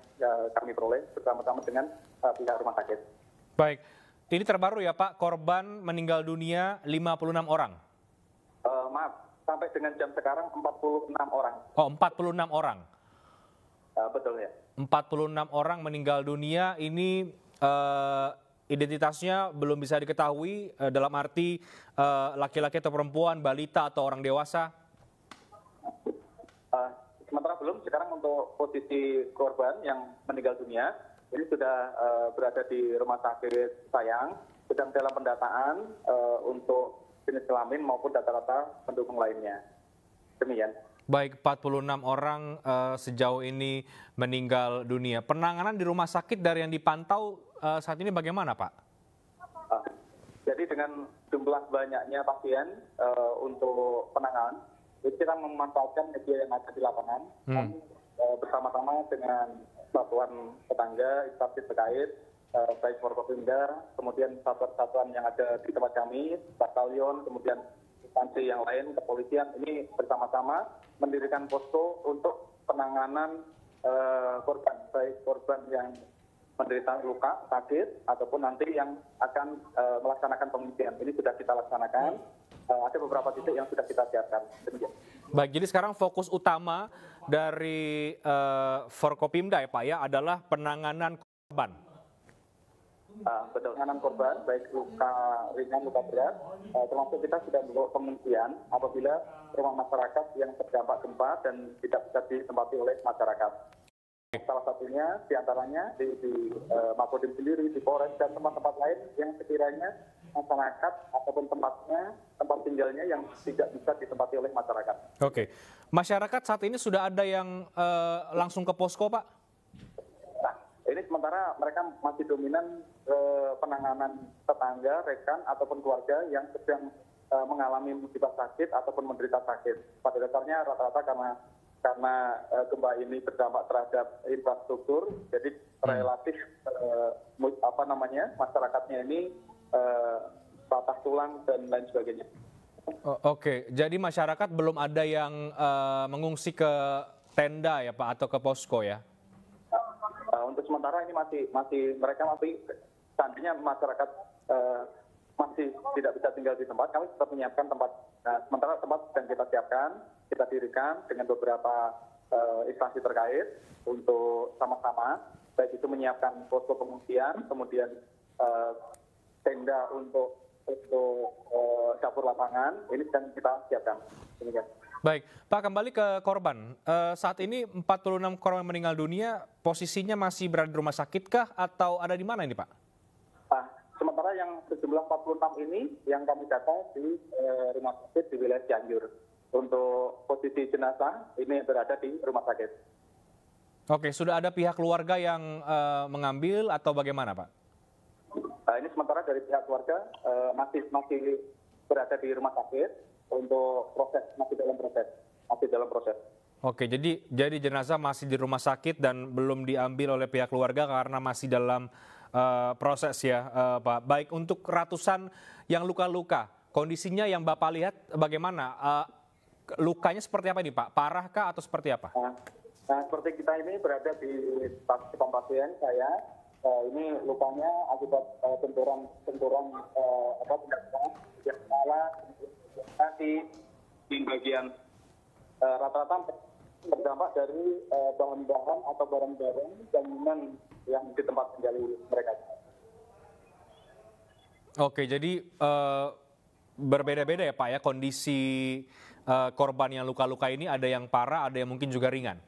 kami peroleh bersama-sama dengan pihak rumah sakit. Baik, ini terbaru ya Pak, korban meninggal dunia 56 orang. Maaf, sampai dengan jam sekarang 46 orang. Oh, 46 orang. Betul ya. 46 orang meninggal dunia, ini identitasnya belum bisa diketahui dalam arti laki-laki atau perempuan, balita atau orang dewasa? Sementara belum, sekarang untuk posisi korban yang meninggal dunia, ini sudah berada di Rumah Sakit Sayang, sedang dalam pendataan untuk jenis kelamin maupun data-data pendukung lainnya. Demikian. Baik, 46 orang sejauh ini meninggal dunia. Penanganan di rumah sakit dari yang dipantau saat ini bagaimana, Pak? Jadi dengan jumlah banyaknya pasien untuk penanganan, kita memanfaatkan media yang ada di lapangan, bersama-sama dengan satuan tetangga, instansi terkait, baik Forkopimda, kemudian satuan-satuan yang ada di tempat kami, batalion, kemudian instansi yang lain, kepolisian, ini bersama-sama mendirikan posko untuk penanganan korban, baik korban yang menderita luka, sakit, ataupun nanti yang akan melaksanakan pengungsian. Ini sudah kita laksanakan, ada beberapa titik yang sudah kita siapkan. Demikian. Baik, jadi sekarang fokus utama dari Forkopimda ya Pak ya adalah penanganan korban. Betul, penanganan korban, baik luka ringan, luka berat, termasuk kita sudah membuat pengungsian apabila rumah masyarakat yang terdampak gempa dan tidak bisa ditempati oleh masyarakat. Salah satunya diantaranya di Makodim sendiri, di Polres dan tempat-tempat lain yang sekiranya masyarakat ataupun tempat tinggalnya yang tidak bisa ditempati oleh masyarakat. Oke, masyarakat saat ini sudah ada yang langsung ke posko, Pak? Nah, ini sementara mereka masih dominan penanganan tetangga, rekan ataupun keluarga yang sedang mengalami musibah sakit ataupun menderita sakit. Pada dasarnya rata-rata karena gempa ini berdampak terhadap infrastruktur, jadi relatif masyarakatnya ini patah tulang dan lain sebagainya. Oke, jadi masyarakat belum ada yang mengungsi ke tenda ya Pak atau ke posko ya? Untuk sementara ini mereka masih seandainya masyarakat masih tidak bisa tinggal di tempat, kami tetap menyiapkan tempat. Nah, sementara tempat sedang kita siapkan, kita dirikan dengan beberapa instansi terkait untuk sama-sama, baik itu menyiapkan posko pengungsian, kemudian tenda untuk dapur lapangan, ini sedang kita siapkan. Demikian. Baik, Pak kembali ke korban. Saat ini 46 korban meninggal dunia, posisinya masih berada di rumah sakit kah atau ada di mana ini Pak? Sementara yang sejumlah 46 ini yang kami data di rumah sakit di wilayah Cianjur. Untuk posisi jenazah ini berada di rumah sakit. Oke, sudah ada pihak keluarga yang mengambil atau bagaimana Pak? Ini sementara dari pihak keluarga masih berada di rumah sakit untuk proses, masih dalam proses. Oke, jadi jenazah masih di rumah sakit dan belum diambil oleh pihak keluarga karena masih dalam proses ya Pak. Baik, untuk ratusan yang luka-luka, kondisinya yang Bapak lihat bagaimana? Lukanya seperti apa ini Pak? Parah kah atau seperti apa? Nah, seperti kita ini berada di pasien saya, ini lukanya akibat benturan yang kepala, kaki, di bagian rata-rata terdampak dari bahan-bahan atau barang-barang bangunan yang di tempat tinggal mereka. Oke, jadi berbeda-beda ya Pak ya kondisi korban yang luka-luka ini, ada yang parah, ada yang mungkin juga ringan.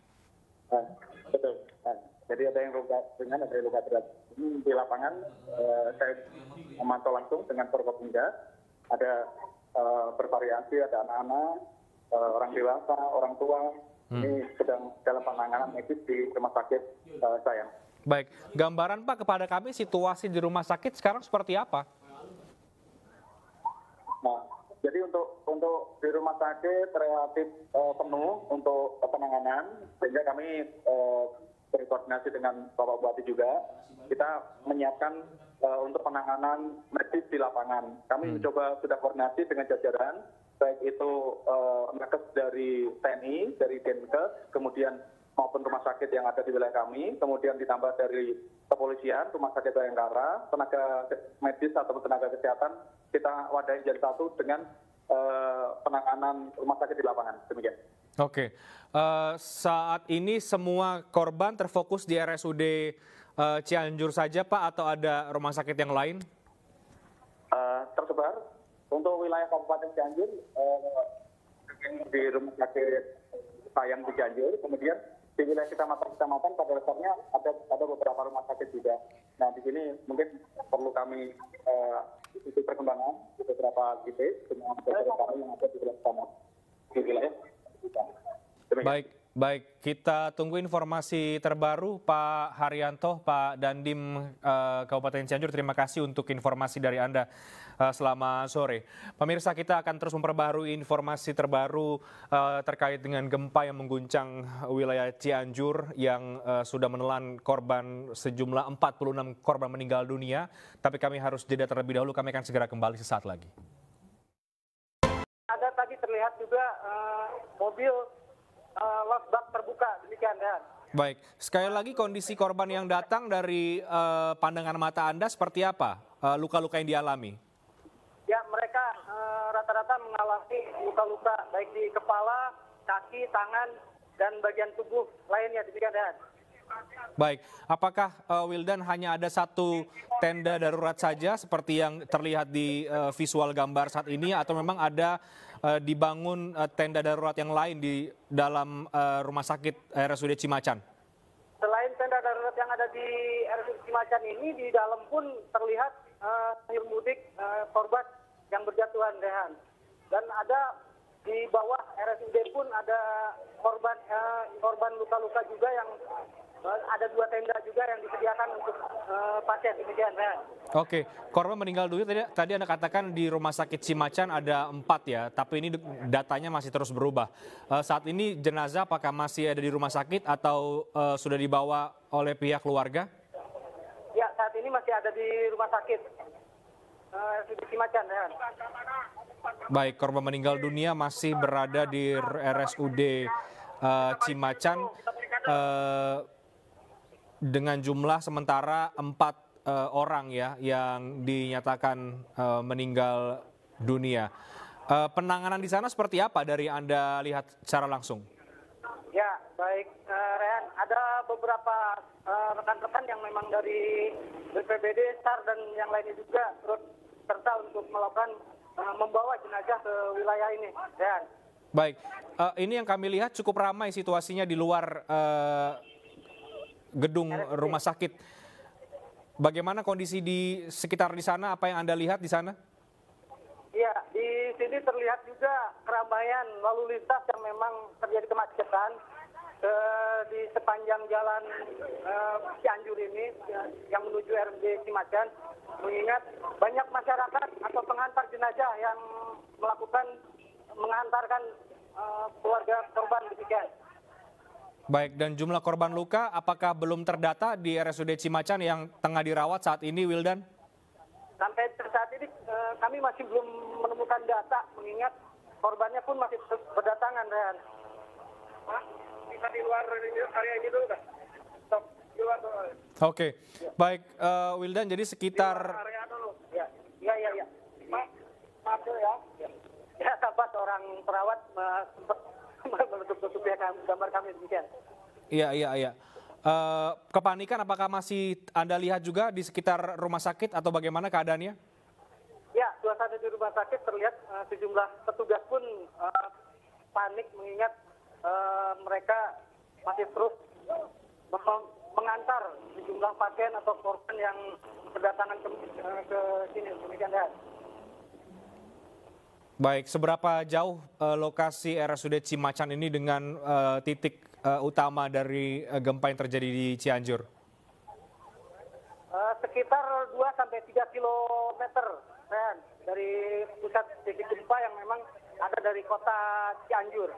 Betul. Jadi ada yang luka ringan, ada yang luka berat. Di lapangan saya memantau langsung dengan Forkopimda, ada bervariasi, ada anak-anak, orang dewasa, orang tua. Ini sedang dalam penanganan medis di rumah sakit Sayang. Baik, gambaran Pak kepada kami situasi di rumah sakit sekarang seperti apa? Jadi untuk di rumah sakit relatif penuh untuk penanganan, sehingga kami berkoordinasi dengan Bapak Bupati juga, kita menyiapkan untuk penanganan medis di lapangan. Kami mencoba sudah koordinasi dengan jajaran, baik itu nakes dari TNI, dari Dinkes, kemudian maupun rumah sakit yang ada di wilayah kami, kemudian ditambah dari kepolisian, rumah sakit Bayangkara, tenaga medis atau tenaga kesehatan, kita wadahi jadi satu dengan penanganan rumah sakit di lapangan. Demikian. Oke, saat ini semua korban terfokus di RSUD Cianjur saja Pak, atau ada rumah sakit yang lain? Tersebar. Untuk wilayah Kabupaten Cianjur, di rumah sakit Sayang di Cianjur, kemudian di wilayah kecamatan pada dasarnya ada beberapa rumah sakit juga. Nah di sini mungkin perlu kami ikuti perkembangan di beberapa titik dengan kami yang ada di wilayah Baik. Kita tunggu informasi terbaru Pak Haryanto, Pak Dandim Kabupaten Cianjur. Terima kasih untuk informasi dari Anda selamat sore. Pemirsa, kita akan terus memperbaharui informasi terbaru terkait dengan gempa yang mengguncang wilayah Cianjur yang sudah menelan korban sejumlah 46 korban meninggal dunia. Tapi kami harus jeda terlebih dahulu, kami akan segera kembali sesaat lagi. Ada tadi terlihat juga mobil lost bak terbuka, demikian ya. Baik, sekali lagi kondisi korban yang datang dari pandangan mata Anda seperti apa? Luka-luka yang dialami? Ya, mereka rata-rata mengalami luka-luka baik di kepala, kaki, tangan, dan bagian tubuh lainnya, demikian ya. Baik, apakah Wildan hanya ada satu tenda darurat saja seperti yang terlihat di visual gambar saat ini, atau memang ada dibangun tenda darurat yang lain di dalam rumah sakit RSUD Cimacan? Selain tenda darurat yang ada di RSUD Cimacan ini, di dalam pun terlihat sayur mudik korban yang berjatuhan, Rehan. Dan ada di bawah RSUD pun ada korban luka-luka juga yang ada 2 tenda juga yang disediakan untuk pasien, demikian, Rehan. Oke, korban meninggal dunia tadi Anda katakan di rumah sakit Cimacan ada 4 ya, tapi ini datanya masih terus berubah. Saat ini jenazah apakah masih ada di rumah sakit atau sudah dibawa oleh pihak keluarga? Ya, saat ini masih ada di rumah sakit di Cimacan, Rehan. Baik, korban meninggal dunia masih berada di RSUD Cimacan dengan jumlah sementara 4 orang ya yang dinyatakan meninggal dunia. Penanganan di sana seperti apa dari Anda lihat secara langsung? Ya, baik, Rehan. Ada beberapa rekan-rekan yang memang dari BPBD, SAR, dan yang lainnya juga turut serta untuk melakukan membawa jenazah ke wilayah ini, Rehan. Baik, ini yang kami lihat cukup ramai situasinya di luar gedung rumah sakit. Bagaimana kondisi di sekitar di sana? Apa yang Anda lihat di sana? Ya, di sini terlihat juga keramaian lalu lintas yang memang terjadi kemacetan di sepanjang jalan Cianjur ini yang menuju RSUD Cimacan, mengingat banyak masyarakat atau pengantar jenazah yang mengantarkan keluarga korban, demikian. Baik, dan jumlah korban luka apakah belum terdata di RSUD Cimacan yang tengah dirawat saat ini, Wildan? Sampai saat ini kami masih belum menemukan data, mengingat korbannya pun masih berdatangan, Rehan. Kita di luar area ini dulu, kan? Oke, baik, Wildan, jadi sekitar... Area dulu, ya. Maaf ya. Ya, sahabat orang perawat sempat menutup-nutup ya gambar kami demikian. Iya. Kepanikan apakah masih Anda lihat juga di sekitar rumah sakit atau bagaimana keadaannya? Ya, suasana di rumah sakit terlihat sejumlah petugas pun panik mengingat mereka masih terus mengantar sejumlah pasien atau korban yang berdatangan ke sini, demikian ya. Baik, seberapa jauh lokasi RSUD Cimacan ini dengan titik utama dari gempa yang terjadi di Cianjur? Sekitar 2-3 kilometer, Ren. dari pusat titik gempa yang memang ada dari kota Cianjur.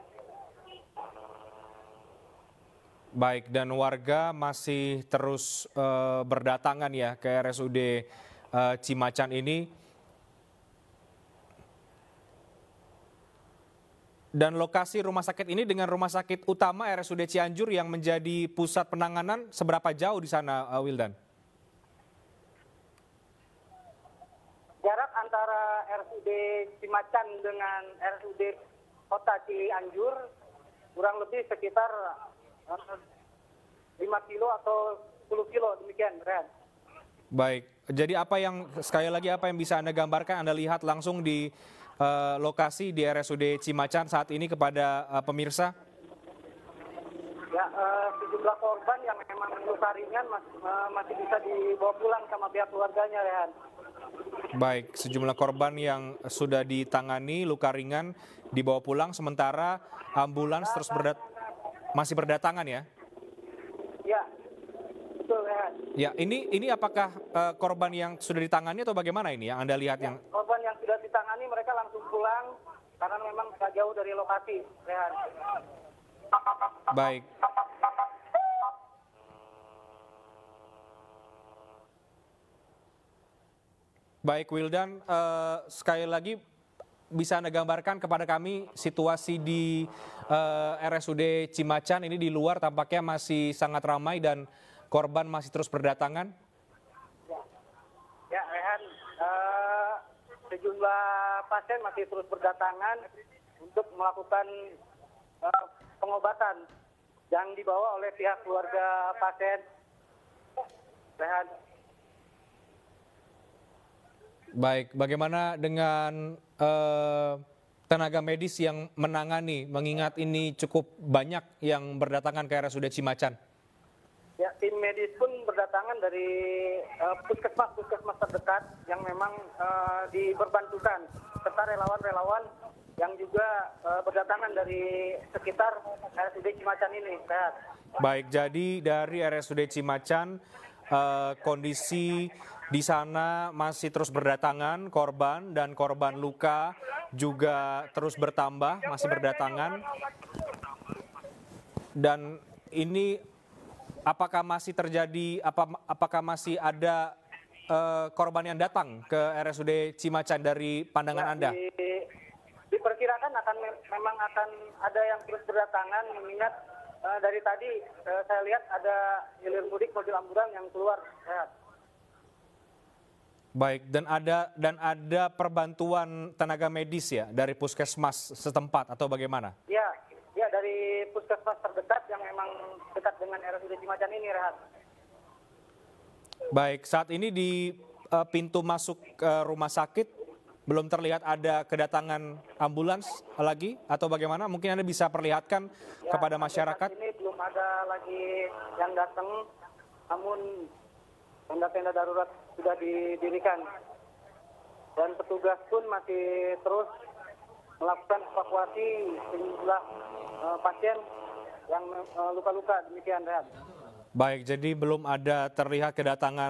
Baik, dan warga masih terus berdatangan ya ke RSUD Cimacan ini. Dan lokasi rumah sakit ini dengan rumah sakit utama RSUD Cianjur yang menjadi pusat penanganan, seberapa jauh di sana, Wildan? Jarak antara RSUD Cimacan dengan RSUD Kota Cianjur kurang lebih sekitar 5 kilo atau 10 kilo, demikian, Ren. Baik, jadi sekali lagi apa yang bisa Anda gambarkan, Anda lihat langsung di lokasi di RSUD Cimacan saat ini kepada pemirsa? Ya, sejumlah korban yang memang luka ringan masih bisa dibawa pulang sama pihak keluarganya, Rehan. Baik, sejumlah korban yang sudah ditangani luka ringan dibawa pulang, sementara ambulans terus masih berdatangan ya? Ya, betul, Rehan. Ya, ini apakah korban yang sudah ditangani atau bagaimana ini yang Anda lihat yang? Korban yang sudah ditangani mereka langsung pulang karena memang tidak jauh dari lokasi, Rehan. Baik. Baik, Wildan, sekali lagi bisa Anda gambarkan kepada kami situasi di RSUD Cimacan ini di luar tampaknya masih sangat ramai dan korban masih terus berdatangan? Ya, Rehan, sejumlah pasien masih terus berdatangan untuk melakukan pengobatan yang dibawa oleh pihak keluarga pasien. Rehan. Baik, bagaimana dengan tenaga medis yang menangani, mengingat ini cukup banyak yang berdatangan ke RSUD Cimacan? Ya, tim medis pun berdatangan dari puskesmas terdekat yang memang diperbantukan, serta relawan-relawan yang juga berdatangan dari sekitar RSUD Cimacan ini. Baik, jadi dari RSUD Cimacan kondisi di sana masih terus berdatangan korban dan korban luka juga terus bertambah, masih berdatangan. Dan ini apakah masih terjadi, apakah masih ada korban yang datang ke RSUD Cimacan dari pandangan Anda? Diperkirakan memang akan ada yang terus berdatangan, mengingat dari tadi saya lihat ada hilir mudik mobil ambulan yang keluar. Baik, dan ada perbantuan tenaga medis ya dari puskesmas setempat atau bagaimana? Ya, dari puskesmas terdekat yang memang dekat dengan RSUD Cimacan ini, Rehat. Baik, saat ini di pintu masuk rumah sakit belum terlihat ada kedatangan ambulans lagi atau bagaimana? Mungkin Anda bisa perlihatkan kepada masyarakat. Ini belum ada lagi yang datang, namun tenda-tenda darurat sudah didirikan. Dan petugas pun masih terus melakukan evakuasi sejumlah pasien yang luka-luka, demikian, Rehat. Baik, jadi belum ada terlihat kedatangan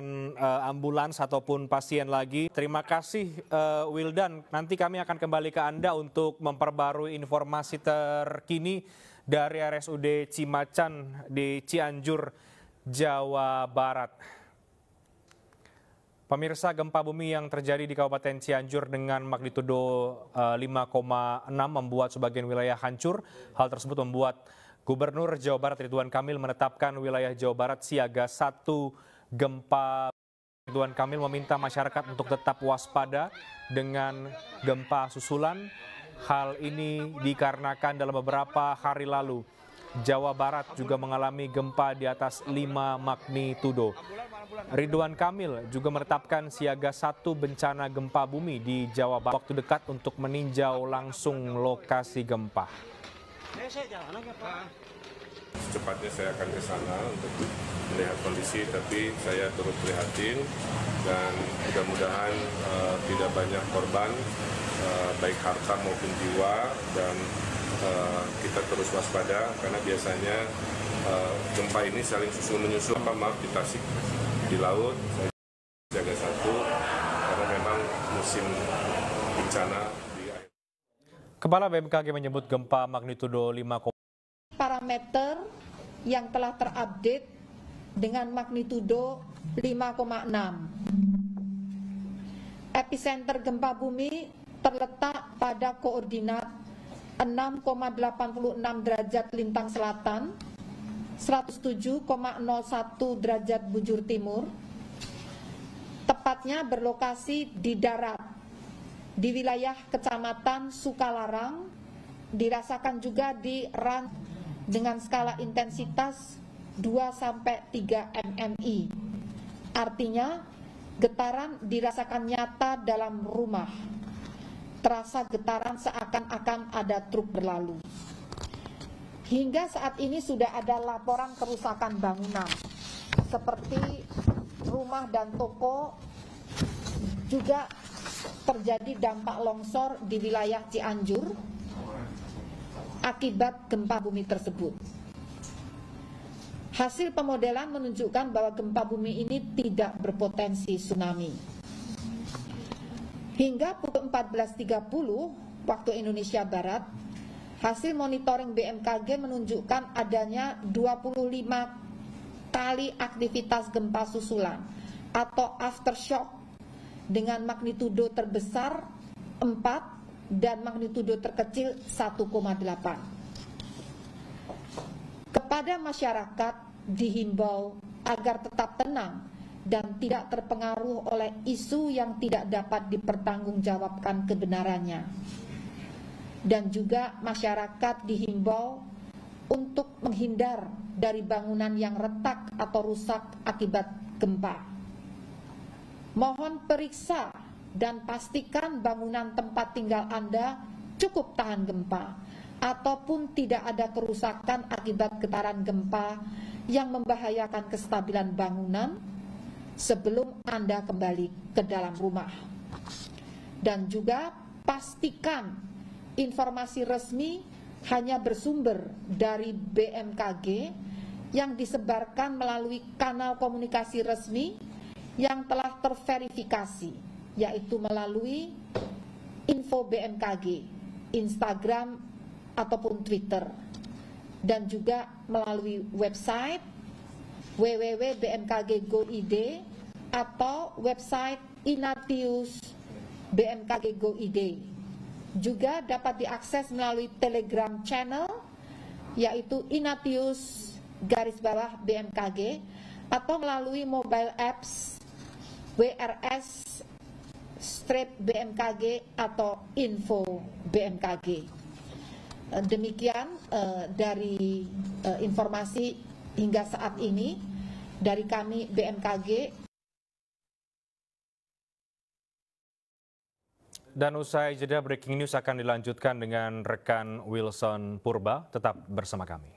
ambulans ataupun pasien lagi. Terima kasih Wildan. Nanti kami akan kembali ke Anda untuk memperbarui informasi terkini dari RSUD Cimacan di Cianjur, Jawa Barat. Pemirsa, gempa bumi yang terjadi di Kabupaten Cianjur dengan magnitudo 5,6 membuat sebagian wilayah hancur. Hal tersebut membuat Gubernur Jawa Barat Ridwan Kamil menetapkan wilayah Jawa Barat siaga 1 gempa. Ridwan Kamil meminta masyarakat untuk tetap waspada dengan gempa susulan. Hal ini dikarenakan dalam beberapa hari lalu Jawa Barat juga mengalami gempa di atas 5 magnitudo. Ridwan Kamil juga menetapkan siaga 1 bencana gempa bumi di Jawa Barat waktu dekat untuk meninjau langsung lokasi gempa. Secepatnya saya akan ke sana untuk melihat kondisi, tapi saya turut prihatin dan mudah-mudahan tidak banyak korban, baik harta maupun jiwa, dan kita terus waspada karena biasanya gempa ini saling susul-menyusul. Di Tasik, di laut, siaga 1 karena memang musim bencana di akhir. Kepala BMKG menyebut gempa magnitudo 5, parameter yang telah terupdate dengan magnitudo 5,6. Epicenter gempa bumi terletak pada koordinat 6,86 derajat lintang selatan, 107,01 derajat bujur timur, tepatnya berlokasi di darat, di wilayah Kecamatan Sukalarang, dirasakan juga di Ran dengan skala intensitas 2-3 mmi. Artinya, getaran dirasakan nyata dalam rumah. Terasa getaran seakan-akan ada truk berlalu. Hingga saat ini sudah ada laporan kerusakan bangunan, seperti rumah dan toko, juga terjadi dampak longsor di wilayah Cianjur akibat gempa bumi tersebut. Hasil pemodelan menunjukkan bahwa gempa bumi ini tidak berpotensi tsunami. Hingga pukul 14.30 waktu Indonesia Barat, hasil monitoring BMKG menunjukkan adanya 25 kali aktivitas gempa susulan atau aftershock dengan magnitudo terbesar 4 dan magnitudo terkecil 1,8. Kepada masyarakat dihimbau agar tetap tenang dan tidak terpengaruh oleh isu yang tidak dapat dipertanggungjawabkan kebenarannya. Dan juga masyarakat dihimbau untuk menghindar dari bangunan yang retak atau rusak akibat gempa. Mohon periksa dan pastikan bangunan tempat tinggal Anda cukup tahan gempa, ataupun tidak ada kerusakan akibat getaran gempa yang membahayakan kestabilan bangunan sebelum Anda kembali ke dalam rumah. Dan juga pastikan informasi resmi hanya bersumber dari BMKG yang disebarkan melalui kanal komunikasi resmi yang telah terverifikasi, yaitu melalui info BMKG, Instagram ataupun Twitter, dan juga melalui website www.bmkg.go.id atau website Inatius BMKG Go.id. Juga dapat diakses melalui Telegram channel, yaitu Inatius _BMKG, atau melalui mobile apps WRS-BMKG atau Info BMKG. Demikian dari informasi hingga saat ini dari kami BMKG. Dan usai jeda, breaking news akan dilanjutkan dengan rekan Wilson Purba. Tetap bersama kami.